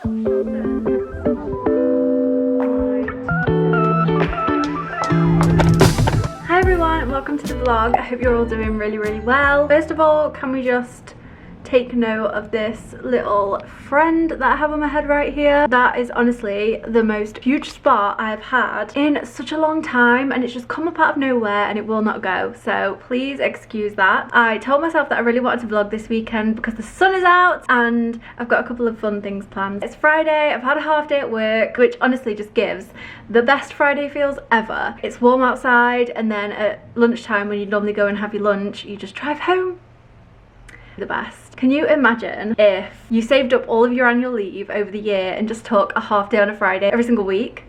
Hi everyone and welcome to the vlog. I hope you're all doing really well. First of all, can we just take note of this little friend that I have on my head right here? That is honestly the most huge spot I've had in such a long time, and it's just come up out of nowhere and it will not go, so please excuse that. I told myself that I really wanted to vlog this weekend because the sun is out and I've got a couple of fun things planned. It's Friday, I've had a half day at work, which honestly just gives the best Friday feels ever. It's warm outside, and then at lunchtime when you normally go and have your lunch, you just drive home. The best. Can you imagine if you saved up all of your annual leave over the year and just took a half day on a Friday every single week?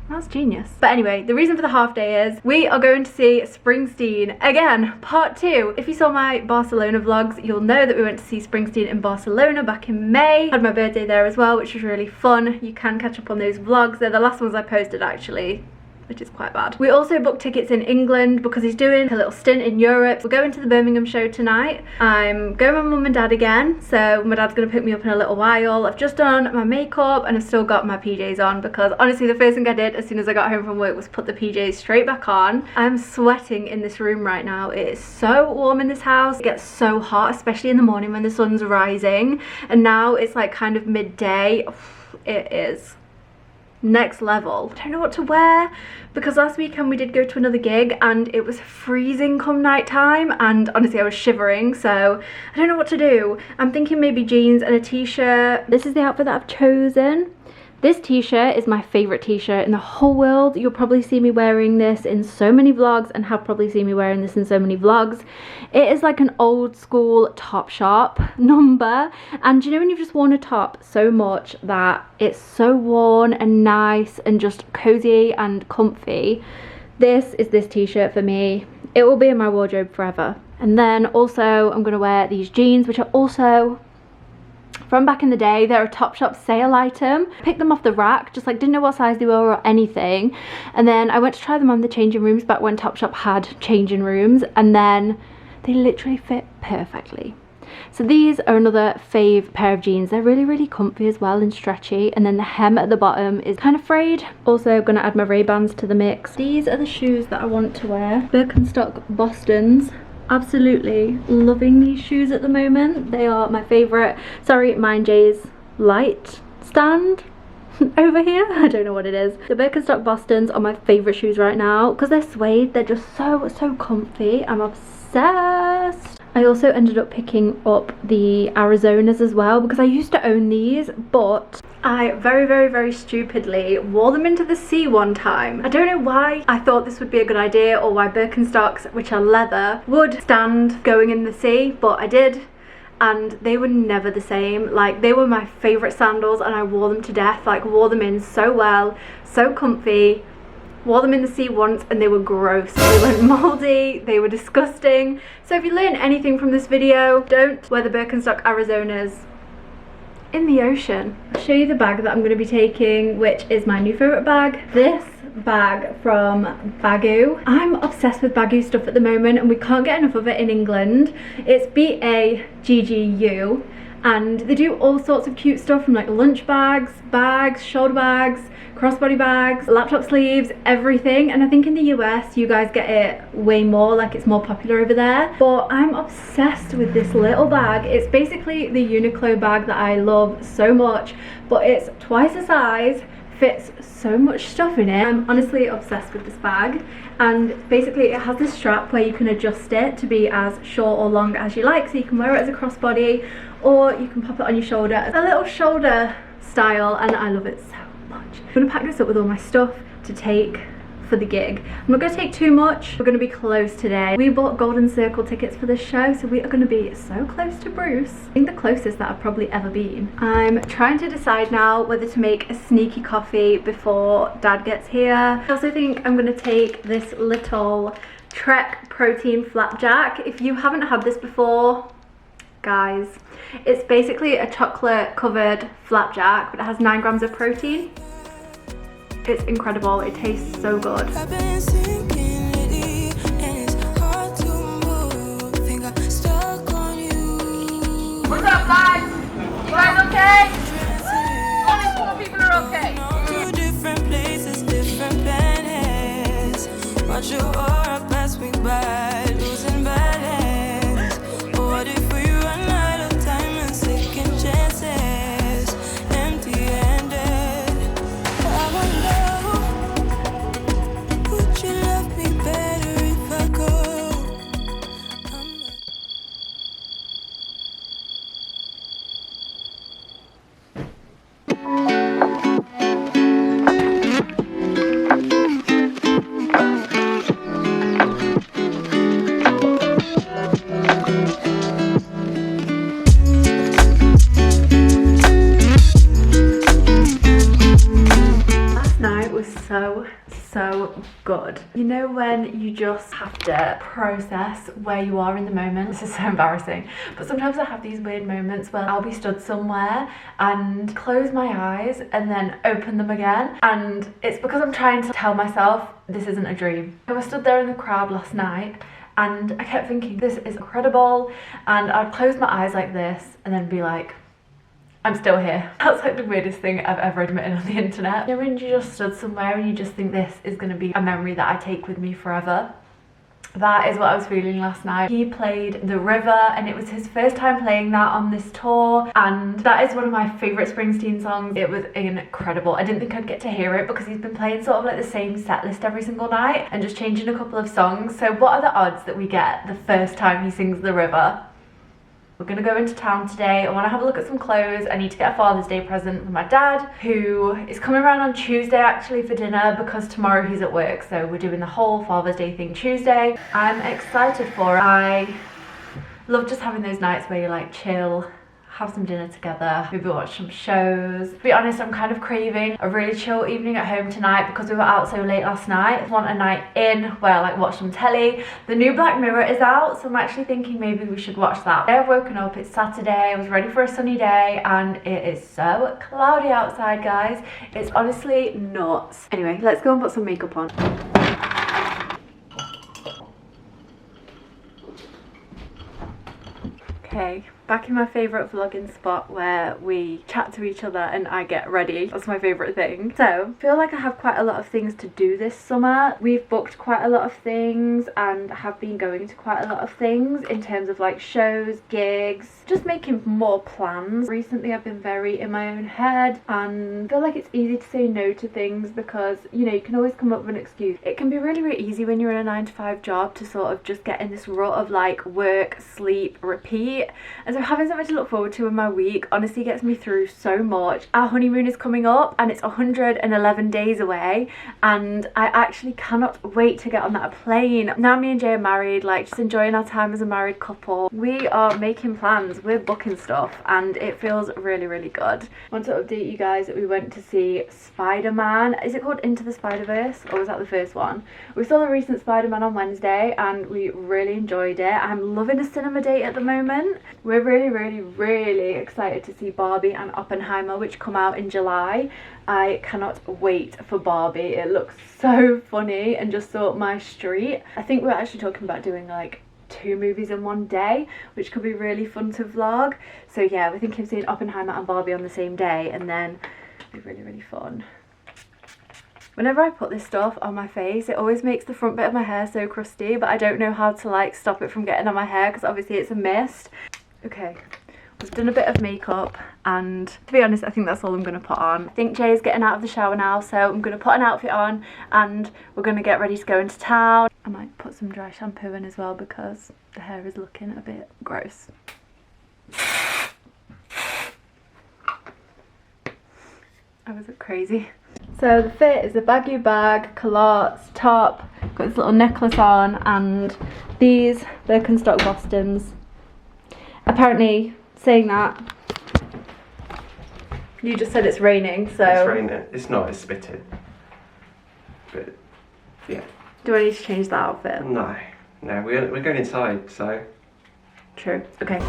That's genius. But anyway, the reason for the half day is we are going to see Springsteen again, part 2. If you saw my Barcelona vlogs, you'll know that we went to see Springsteen in Barcelona back in May. Had my birthday there as well, which was really fun. You can catch up on those vlogs. They're the last ones I posted actually, which is quite bad. We also booked tickets in England because he's doing a little stint in Europe. We're going to the Birmingham show tonight. I'm going with mum and dad again, so my dad's going to pick me up in a little while. I've just done my makeup and I've still got my PJs on because honestly the first thing I did as soon as I got home from work was put the PJs straight back on. I'm sweating in this room right now. It is so warm in this house. It gets so hot, especially in the morning when the sun's rising, and now it's like kind of midday. It is next level. I don't know what to wear because last weekend we did go to another gig and it was freezing come night time, and honestly I was shivering, so I don't know what to do. I'm thinking maybe jeans and a t-shirt. This is the outfit that I've chosen. This t-shirt is my favourite t-shirt in the whole world. You'll probably see me wearing this in so many vlogs and have probably seen me wearing this in so many vlogs. It is like an old school Topshop number, and you know when you've just worn a top so much that it's so worn and nice and just cozy and comfy? This is this t-shirt for me. It will be in my wardrobe forever. And then also I'm going to wear these jeans, which are also from back in the day. They're a Topshop sale item. Picked them off the rack, just like didn't know what size they were or anything, and then I went to try them on the changing rooms back when Topshop had changing rooms, and then they literally fit perfectly. So these are another fave pair of jeans. They're really comfy as well and stretchy, and then the hem at the bottom is kind of frayed. Also gonna add my Ray-Bans to the mix. These are the shoes that I want to wear. Birkenstock Bostons. Absolutely loving these shoes at the moment. They are my favourite. Sorry, Mind J's light stand over here. I don't know what it is. The Birkenstock Bostons are my favourite shoes right now because they're suede. They're just so comfy. I'm obsessed. I also ended up picking up the Arizonas as well because I used to own these, but I very stupidly wore them into the sea one time. I don't know why I thought this would be a good idea or why Birkenstocks, which are leather, would stand going in the sea, but I did, and they were never the same. Like, they were my favourite sandals and I wore them to death. Like, wore them in so well, so comfy. Wore them in the sea once and they were gross. They went mouldy, they were disgusting. So if you learn anything from this video, don't wear the Birkenstock Arizonas in the ocean. I'll show you the bag that I'm going to be taking, which is my new favourite bag. This bag from Baggu. I'm obsessed with Baggu stuff at the moment and we can't get enough of it in England. It's BAGGU, and they do all sorts of cute stuff from like lunch bags, shoulder bags, crossbody bags, laptop sleeves, everything. And I think in the US you guys get it way more, like it's more popular over there, but I'm obsessed with this little bag. It's basically the Uniqlo bag that I love so much, but it's twice the size, fits so much stuff in it. I'm honestly obsessed with this bag, and basically it has this strap where you can adjust it to be as short or long as you like, so you can wear it as a crossbody or you can pop it on your shoulder as a little shoulder style, and I love it so much. I'm going to pack this up with all my stuff to take for the gig. I'm not going to take too much. We're going to be close today. We bought Golden Circle tickets for this show, so we are going to be so close to Bruce. I think the closest that I've probably ever been. I'm trying to decide now whether to make a sneaky coffee before Dad gets here. I also think I'm going to take this little Trek protein flapjack. If you haven't had this before, guys, it's basically a chocolate covered flapjack, but it has 9 grams of protein. It's incredible. It tastes so good. What's up, guys? You guys okay? so good. You know when you just have to process where you are in the moment? This is so embarrassing, but sometimes I have these weird moments where I'll be stood somewhere and close my eyes and then open them again, and it's because I'm trying to tell myself this isn't a dream. I was stood there in the crowd last night and I kept thinking this is incredible, and I'd close my eyes like this and then be like, I'm still here. That's like the weirdest thing I've ever admitted on the internet. You know when you just stood somewhere and you just think this is going to be a memory that I take with me forever? That is what I was feeling last night. He played The River and it was his first time playing that on this tour, and that is one of my favourite Springsteen songs. It was incredible. I didn't think I'd get to hear it because he's been playing sort of like the same set list every single night and just changing a couple of songs. So what are the odds that we get the first time he sings The River? We're gonna go into town today. I wanna have a look at some clothes. I need to get a Father's Day present for my dad, who is coming around on Tuesday actually for dinner because tomorrow he's at work. So we're doing the whole Father's Day thing Tuesday. I'm excited for it. I love just having those nights where you like chill, have some dinner together, maybe watch some shows. To be honest, I'm kind of craving a really chill evening at home tonight because we were out so late last night. I want a night in where I like watch some telly. The new Black Mirror is out, so I'm actually thinking maybe we should watch that. I've woken up, it's Saturday, I was ready for a sunny day, and it is so cloudy outside, guys. It's honestly nuts. Anyway, let's go and put some makeup on. Okay, back in my favourite vlogging spot where we chat to each other and I get ready. That's my favourite thing. So, I feel like I have quite a lot of things to do this summer. We've booked quite a lot of things and have been going to quite a lot of things in terms of like shows, gigs, just making more plans. Recently I've been very in my own head and I feel like it's easy to say no to things because, you know, you can always come up with an excuse. It can be really, really easy when you're in a 9-to-5 job to sort of just get in this rut of like work, sleep, repeat. And so having something to look forward to in my week honestly gets me through so much. Our honeymoon is coming up and it's 111 days away, and I actually cannot wait to get on that plane. Now me and Jay are married, like just enjoying our time as a married couple. We are making plans, we're booking stuff, and it feels really, really good. I want to update you guys that we went to see Spider-Man. Is it called Into the Spider-Verse, or was that the first one? We saw the recent Spider-Man on Wednesday and we really enjoyed it. I'm loving a cinema date at the moment. We're really, really, really excited to see Barbie and Oppenheimer, which come out in July. I cannot wait for Barbie. It looks so funny and just so up my street. I think we're actually talking about doing like 2 movies in one day, which could be really fun to vlog. So yeah, we're thinking of seeing Oppenheimer and Barbie on the same day, and then it'll be really, really fun. Whenever I put this stuff on my face, it always makes the front bit of my hair so crusty, but I don't know how to like stop it from getting on my hair because obviously it's a mist. Okay, we've done a bit of makeup, and to be honest, I think that's all I'm going to put on. I think Jay's getting out of the shower now, so I'm going to put an outfit on and we're going to get ready to go into town. I might put some dry shampoo in as well because the hair is looking a bit gross. I was crazy. So the fit is a baggy bag, culottes, top, got this little necklace on, and these Birkenstock Bostons. Apparently, saying that, you just said it's raining, so... It's raining. It's not, it's spitting. But, yeah. Do I need to change that outfit? No. No, we're going inside, so... True. Okay.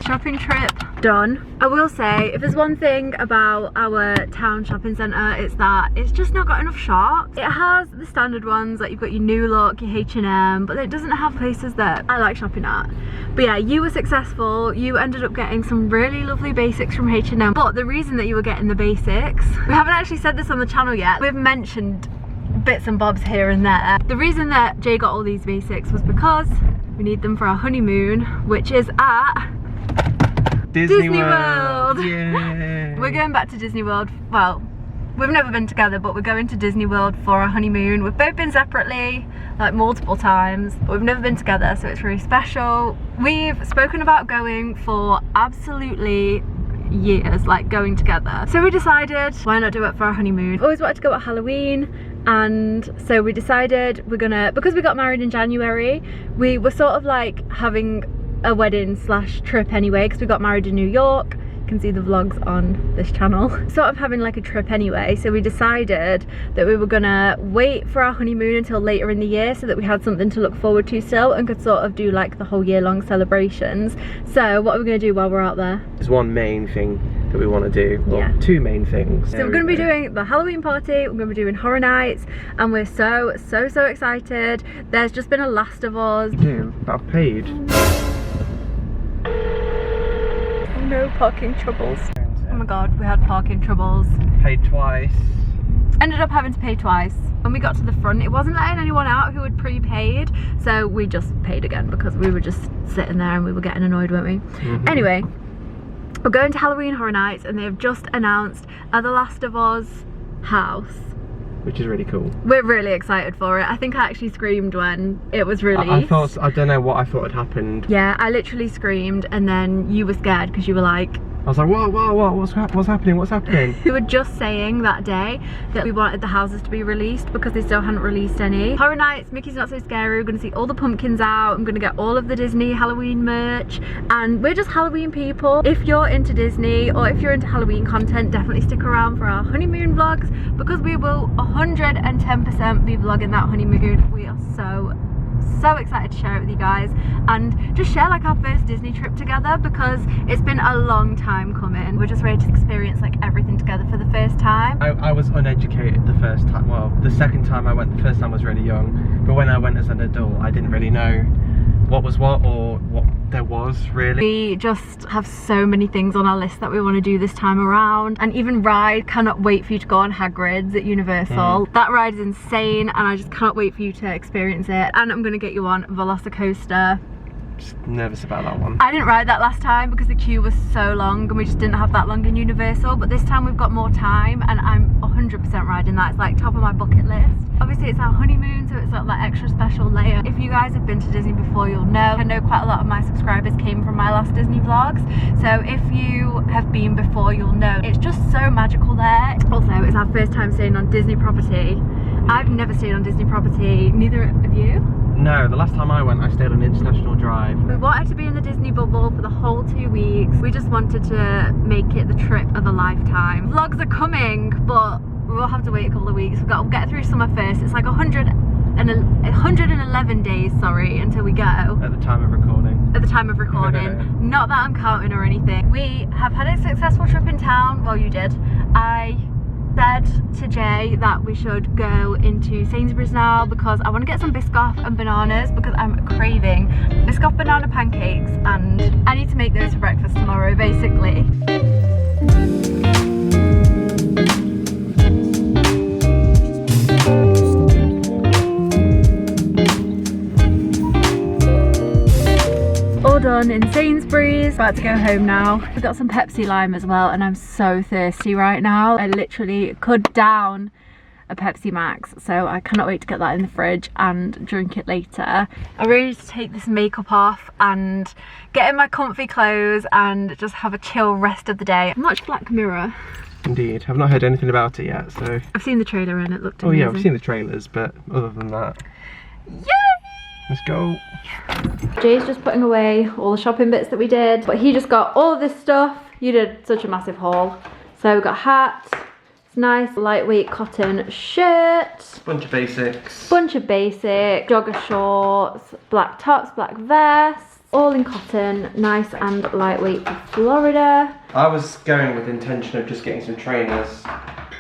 Shopping trip done. I will say, if there's one thing about our town shopping centre, it's that it's just not got enough shops. It has the standard ones, like you've got your New Look, your H&M, but it doesn't have places that I like shopping at. But yeah, you were successful. You ended up getting some really lovely basics from H&M, but the reason that you were getting the basics, we haven't actually said this on the channel yet. We've mentioned bits and bobs here and there. The reason that Jay got all these basics was because we need them for our honeymoon, which is at Disney World. Yeah. We're going back to Disney World. Well, we've never been together, but we're going to Disney World for our honeymoon. We've both been separately, like multiple times, but we've never been together, so it's really special. We've spoken about going for absolutely years, like going together. So we decided, why not do it for our honeymoon? Always wanted to go at Halloween, and so we decided we're gonna, because we got married in January, we were sort of like having a wedding slash trip anyway, because we got married in New York. can see the vlogs on this channel. Sort of having like a trip anyway, so we decided that we were gonna wait for our honeymoon until later in the year so that we had something to look forward to still and could sort of do like the whole year-long celebrations. So what are we gonna do while we're out there? There's one main thing that we want to do, or Yeah. two main things. So we're going to be doing the Halloween party, we're going to be doing Horror Nights, and we're so excited. There's just been a Last of Us. Yeah, but I've paid. No parking troubles. Oh my god, we had parking troubles. Paid twice. Ended up having to pay twice. When we got to the front, it wasn't letting anyone out who had prepaid, so we just paid again because we were just sitting there and we were getting annoyed, weren't we? Anyway, we're going to Halloween Horror Nights and they have just announced The Last of Us house. Which is really cool. We're really excited for it. I think I actually screamed when it was released. I don't know what I thought had happened. Yeah, I literally screamed and then you were scared because you were like... I was like, whoa, what's happening? We were just saying that day that we wanted the houses to be released because they still hadn't released any. Horror Nights, Mickey's Not So Scary, we're going to see all the pumpkins out, I'm going to get all of the Disney Halloween merch, and we're just Halloween people. If you're into Disney or if you're into Halloween content, definitely stick around for our honeymoon vlogs because we will 110% be vlogging that honeymoon. We are so excited to share it with you guys and just share like our first Disney trip together because it's been a long time coming. We're just ready to experience like everything together for the first time. I was uneducated the first time. Well, the second time I went, the first time I was really young, but when I went as an adult I didn't really know what was what or what there was really. We just have so many things on our list that we want to do this time around, and even ride. Cannot wait for you to go on Hagrid's at Universal. That ride is insane and I just cannot wait for you to experience it. And I'm going to get you on Velocicoaster. Just nervous about that one. I didn't ride that last time because the queue was so long and we just didn't have that long in Universal, but this time we've got more time and I'm 100% riding that. It's like top of my bucket list. Obviously it's our honeymoon, so it's got that extra special layer. If you guys have been to Disney before, you'll know. I know quite a lot of my subscribers came from my last Disney vlogs, so if you have been before, you'll know. It's just so magical there. Also, it's our first time staying on Disney property. I've never stayed on Disney property, neither have you? No, the last time I went I stayed on International Drive. We wanted to be in the Disney bubble for the whole 2 weeks. We just wanted to make it the trip of a lifetime. Vlogs are coming, but we'll have to wait a couple of weeks. We've got to get through summer first. It's like 111 days, sorry, until we go. At the time of recording. At the time of recording. Not that I'm counting or anything. We have had a successful trip in town. Well, you did. I said to Jay that we should go into Sainsbury's now because I want to get some Biscoff and bananas because I'm craving Biscoff banana pancakes and I need to make those for breakfast tomorrow basically. All done in Sainsbury's, about to go home now. We've got some Pepsi Lime as well and I'm so thirsty right now. I literally could down a Pepsi Max, so I cannot wait to get that in the fridge and drink it later. I'm ready to take this makeup off and get in my comfy clothes and just have a chill rest of the day. Much Black Mirror. Indeed, I've not heard anything about it yet, so... I've seen the trailer and it looked amazing. Oh yeah, I've seen the trailers, but other than that... Yay! Let's go. Jay's just putting away all the shopping bits that we did, but he just got all of this stuff. You did such a massive haul. So we've got a hat, it's nice lightweight cotton shirt, Bunch of basics, jogger shorts, black tops, black vests, all in cotton, nice and lightweight for Florida. I was going with the intention of just getting some trainers,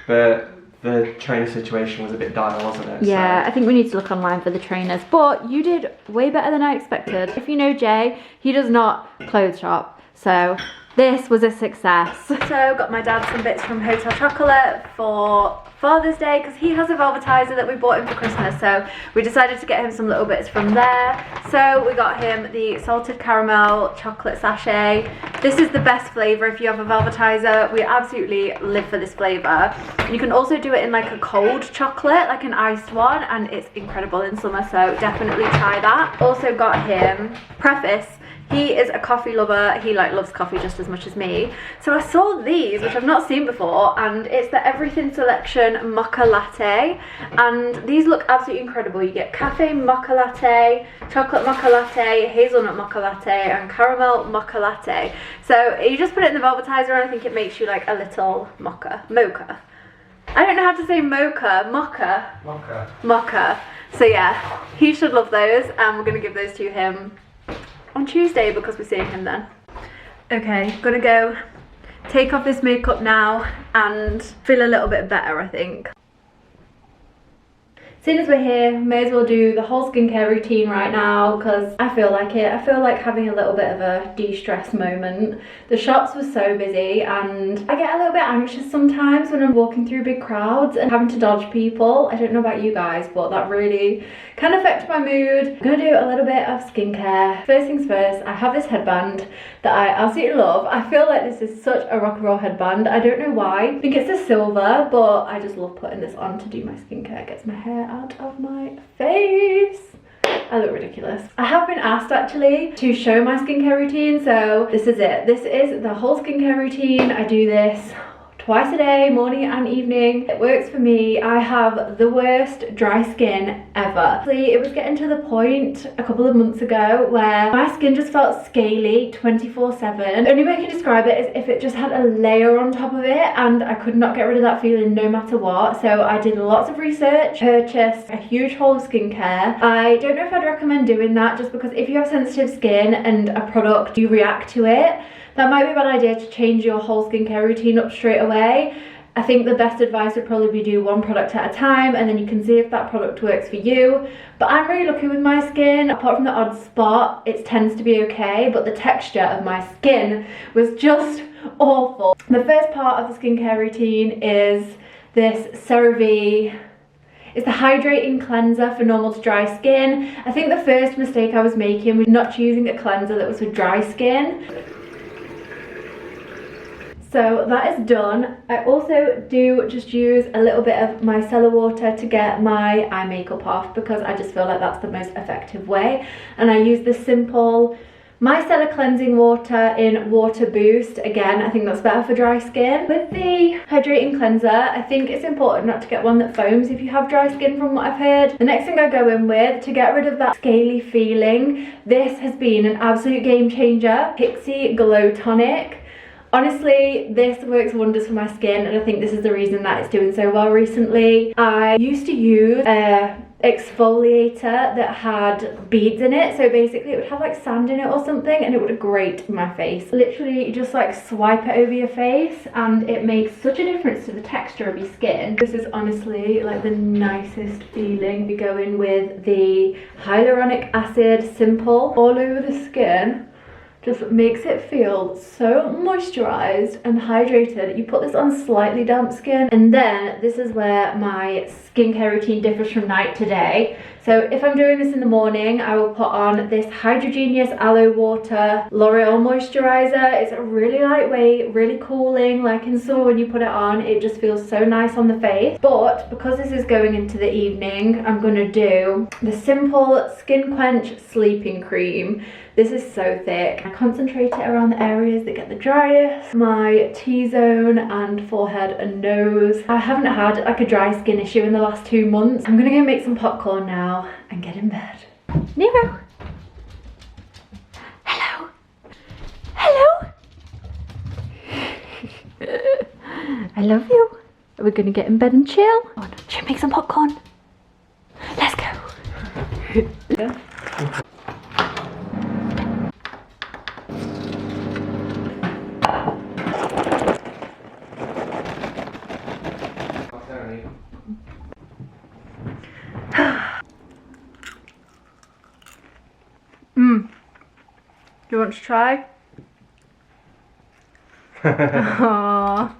but the trainer situation was a bit dire, wasn't it? Yeah, so. I think we need to look online for the trainers, but you did way better than I expected. If you know Jay, he does not clothes shop, so this was a success. So got my dad some bits from Hotel Chocolate for Father's Day because he has a velvetizer that we bought him for Christmas, so we decided to get him some little bits from there. So we got him the salted caramel chocolate sachet. This is the best flavour if you have a velvetizer. We absolutely live for this flavour. You can also do it in like a cold chocolate, like an iced one, and it's incredible in summer, so definitely try that. Also got him, preface, He is a coffee lover. He like loves coffee just as much as me. So I saw these, which I've not seen before, and it's the Everything Selection Mocha Latte. And these look absolutely incredible. You get cafe mocha latte, chocolate mocha latte, hazelnut mocha latte, and caramel mocha latte. So you just put it in the velvetizer, and I think it makes you like a little mocha. I don't know how to say mocha. So yeah, he should love those, and we're gonna give those to him on Tuesday because we're seeing him then. Okay, gonna go take off this makeup now and feel a little bit better, I think. Seeing as we're here, may as well do the whole skincare routine right now because I feel like it. I feel like having a little bit of a de-stress moment. The shops were so busy and I get a little bit anxious sometimes when I'm walking through big crowds and having to dodge people. I don't know about you guys, but that really can affect my mood. I'm gonna do a little bit of skincare. First things first, I have this headband that I absolutely love. I feel like this is such a rock and roll headband. I don't know why. I think it's a silver, but I just love putting this on to do my skincare. It gets my hair out of my face. I look ridiculous. I have been asked actually to show my skincare routine, so this is it. This is the whole skincare routine. I do this twice a day, morning and evening. It works for me. I have the worst dry skin ever. It was getting to the point a couple of months ago where my skin just felt scaly 24/7. The only way I can describe it is if it just had a layer on top of it, and I could not get rid of that feeling no matter what. So I did lots of research, purchased a huge haul of skincare. I don't know if I'd recommend doing that just because if you have sensitive skin and a product, you react to it, that might be a bad idea to change your whole skincare routine up straight away. I think the best advice would probably be do one product at a time and then you can see if that product works for you. But I'm really lucky with my skin. Apart from the odd spot, it tends to be okay, but the texture of my skin was just awful. The first part of the skincare routine is this CeraVe. It's the hydrating cleanser for normal to dry skin. I think the first mistake I was making was not choosing a cleanser that was for dry skin. So that is done. I also do just use a little bit of micellar water to get my eye makeup off because I just feel like that's the most effective way. And I use the simple micellar cleansing water in Water Boost. Again, I think that's better for dry skin. With the hydrating cleanser, I think it's important not to get one that foams if you have dry skin from what I've heard. The next thing I go in with to get rid of that scaly feeling, this has been an absolute game changer, Pixie Glow Tonic. Honestly, this works wonders for my skin and I think this is the reason that it's doing so well recently. I used to use a exfoliator that had beads in it, so basically it would have like sand in it or something and it would grate my face. Literally, you just like swipe it over your face and it makes such a difference to the texture of your skin. This is honestly like the nicest feeling. You go in with the hyaluronic acid simple all over the skin. Just makes it feel so moisturized and hydrated. You put this on slightly damp skin, and then this is where my skincare routine differs from night to day. So if I'm doing this in the morning, I will put on this Hydrogenius Aloe Water L'Oreal moisturizer. It's really lightweight, really cooling. Like in summer when you put it on, it just feels so nice on the face. But because this is going into the evening, I'm gonna do the simple Skin Quench Sleeping Cream. This is so thick. I concentrate it around the areas that get the driest, my T-zone and forehead and nose. I haven't had like a dry skin issue in the last 2 months. I'm gonna go make some popcorn now and get in bed. Nero! Hello! Hello! I love you. Are we gonna get in bed and chill? Oh, should we make some popcorn? Let's go! Yeah. Do you want to try? Aww.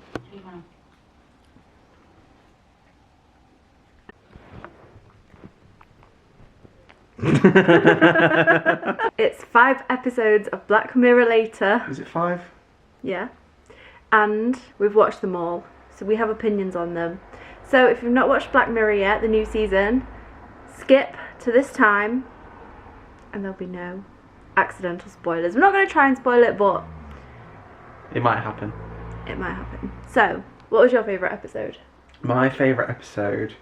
It's 5 episodes of Black Mirror later. Is it 5? Yeah. And we've watched them all, so we have opinions on them. So if you've not watched Black Mirror yet, the new season, skip to this time and there'll be no accidental spoilers. We're not going to try and spoil it, but it might happen. It might happen. So, what was your favourite episode? My favourite episode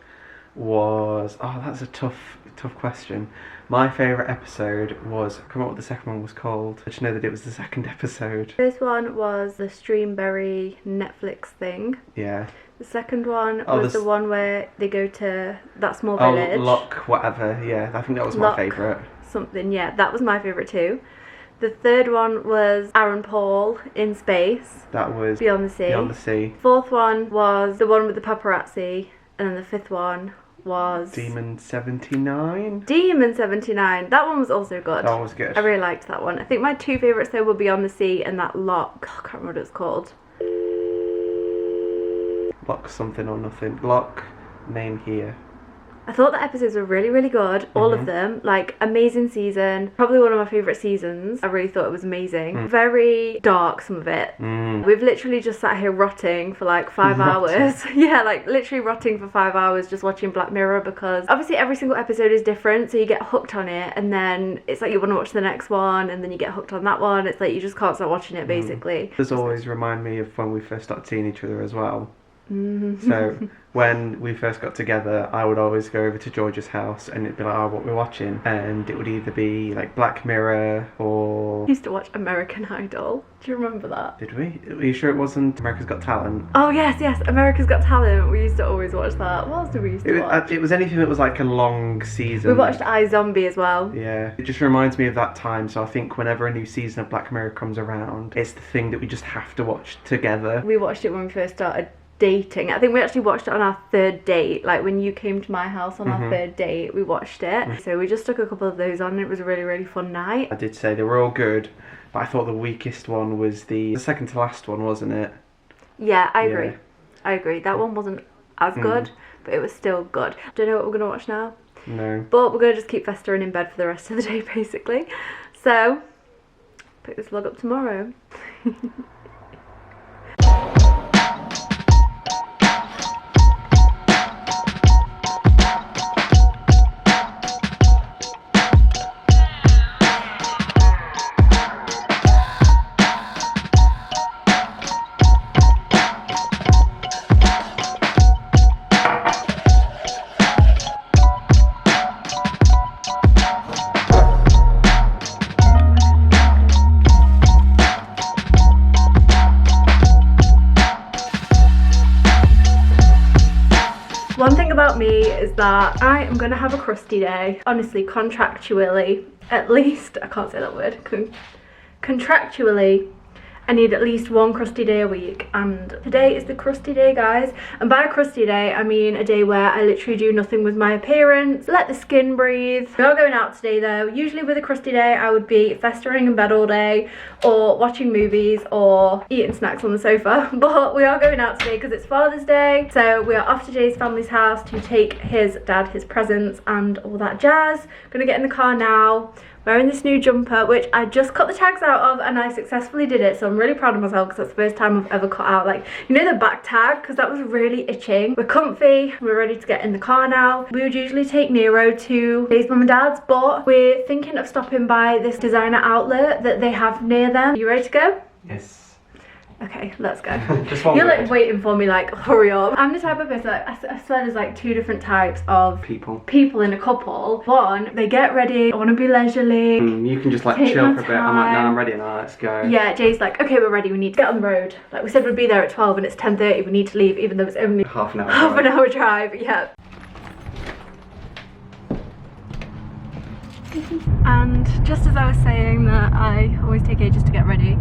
was... Oh, that's a tough question. My favourite episode was... I can't remember what the second one was called. I just know that it was the second episode. First one was the Streamberry Netflix thing. Yeah. The second one was the one where they go to that small village. Lock whatever, yeah. I think that was my favourite. Something, yeah. That was my favourite too. The third one was Aaron Paul in space. That was Beyond the Sea. Beyond the Sea. Fourth one was the one with the paparazzi. And then the fifth one was... Demon 79? Demon 79. That one was also good. That one was good. I really liked that one. I think my two favourites though were Beyond the Sea and that Lock. I can't remember what it's called. Lock something or nothing. Lock name here. I thought the episodes were really, really good. All of them. Like, amazing season. Probably one of my favourite seasons. I really thought it was amazing. Very dark, some of it. We've literally just sat here rotting for like 5 hours. Yeah, like literally rotting for 5 hours just watching Black Mirror, because obviously every single episode is different, so you get hooked on it and then it's like you want to watch the next one and then you get hooked on that one. It's like you just can't stop watching it basically. Does always remind me of when we first started seeing each other as well. So when we first got together, I would always go over to George's house and it'd be like, oh, what we're watching, and it would either be like Black Mirror or... I used to watch American Idol. Do you remember that? Did we? Are you sure it wasn't America's Got Talent? Oh yes, America's Got Talent. We used to always watch that. What else did we used to watch? It was anything that was like a long season. We watched iZombie as well. Yeah, it just reminds me of that time, so I think whenever a new season of Black Mirror comes around, it's the thing that we just have to watch together. We watched it when we first started dating. I think we actually watched it on our third date. Like when you came to my house on our third date, we watched it. So we just took a couple of those on and it was a really, really fun night. I did say they were all good, but I thought the weakest one was the second to last one, wasn't it? Yeah, I agree. I agree. That one wasn't as good, but it was still good. Don't know what we're going to watch now. No. But we're going to just keep festering in bed for the rest of the day, basically. So, pick this vlog up tomorrow. One thing about me is that I am going to have a crusty day. Honestly, contractually, at least, I can't say that word, contractually, I need at least one crusty day a week, and today is the crusty day, guys. And by a crusty day, I mean a day where I literally do nothing with my appearance, let the skin breathe. We are going out today though. Usually with a crusty day, I would be festering in bed all day, or watching movies, or eating snacks on the sofa. But we are going out today because it's Father's Day. So we are off to Jay's family's house to take his dad his presents and all that jazz. Gonna get in the car now. Wearing this new jumper, which I just cut the tags out of and I successfully did it, so I'm really proud of myself because that's the first time I've ever cut out, like, you know, the back tag, because that was really itching. We're comfy, we're ready to get in the car now. We would usually take Nero to Jay's mum and dad's, but we're thinking of stopping by this designer outlet that they have near them. Are you ready to go? Yes. Okay, let's go. You're like waiting for me, like, hurry up. I'm the type of person, like, I swear there's like two different types of people in a couple. One, they get ready, I want to be leisurely. You can just like chill for a bit. I'm like, no, I'm ready now, let's go. Yeah, Jay's like, okay, we're ready, we need to get on the road. Like we said, we'd be there at 12 and it's 10:30, we need to leave, even though it's only half an hour drive, yeah. And just as I was saying that I always take ages to get ready,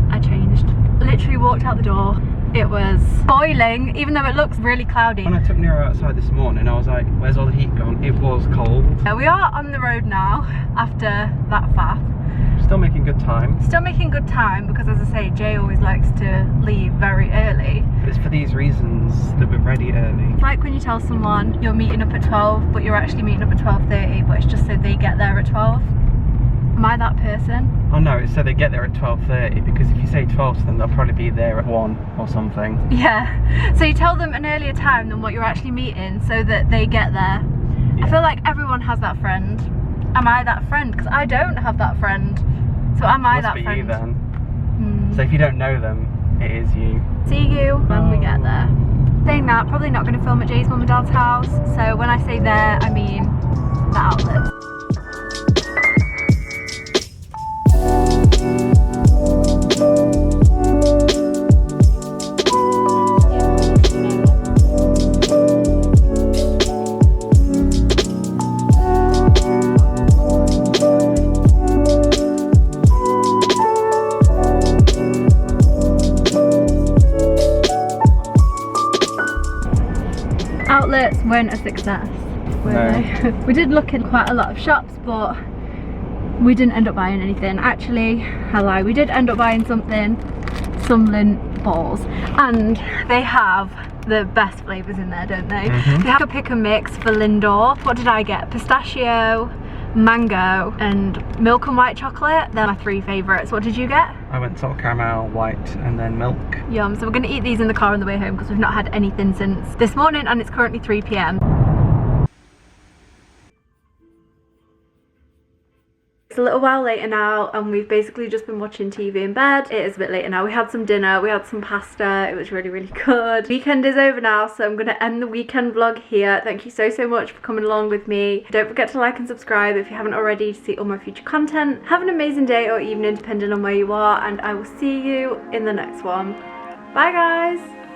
I changed. Literally walked out the door, it was boiling, even though it looks really cloudy. When I took Nero outside this morning, I was like, where's all the heat gone? It was cold. We are on the road now, after that faff. Still making good time. Still making good time, because as I say, Jay always likes to leave very early. It's for these reasons that we're ready early. It's like when you tell someone you're meeting up at 12, but you're actually meeting up at 12:30, but it's just so they get there at 12. Am I that person? Oh no, it's so they get there at 12:30, because if you say 12 to them, they'll probably be there at 1 or something. Yeah, so you tell them an earlier time than what you're actually meeting so that they get there. Yeah. I feel like everyone has that friend. Am I that friend? Because I don't have that friend. So am I that Must be friend? you then. So if you don't know them, it is you. See you when we get there. Saying that, probably not going to film at Jay's mum and dad's house. So when I say there, I mean the outlets. Outlets weren't a success, were they? We did look in quite a lot of shops, but we didn't end up buying anything. Actually, I lie, we did end up buying something, some lint balls, and they have the best flavours in there, don't they? They have a pick and mix for Lindor. What did I get? Pistachio, mango, and milk and white chocolate. They're my 3 favourites. What did you get? I went salt caramel, white, and then milk. Yum. So we're going to eat these in the car on the way home because we've not had anything since this morning, and it's currently 3 p.m. It's a little while later now, and we've basically just been watching TV in bed. It is a bit later now. We had some dinner, we had some pasta. It was really, really good. Weekend is over now, so I'm going to end the weekend vlog here. Thank you so, so much for coming along with me. Don't forget to like and subscribe if you haven't already to see all my future content. Have an amazing day or evening, depending on where you are, and I will see you in the next one. Bye, guys.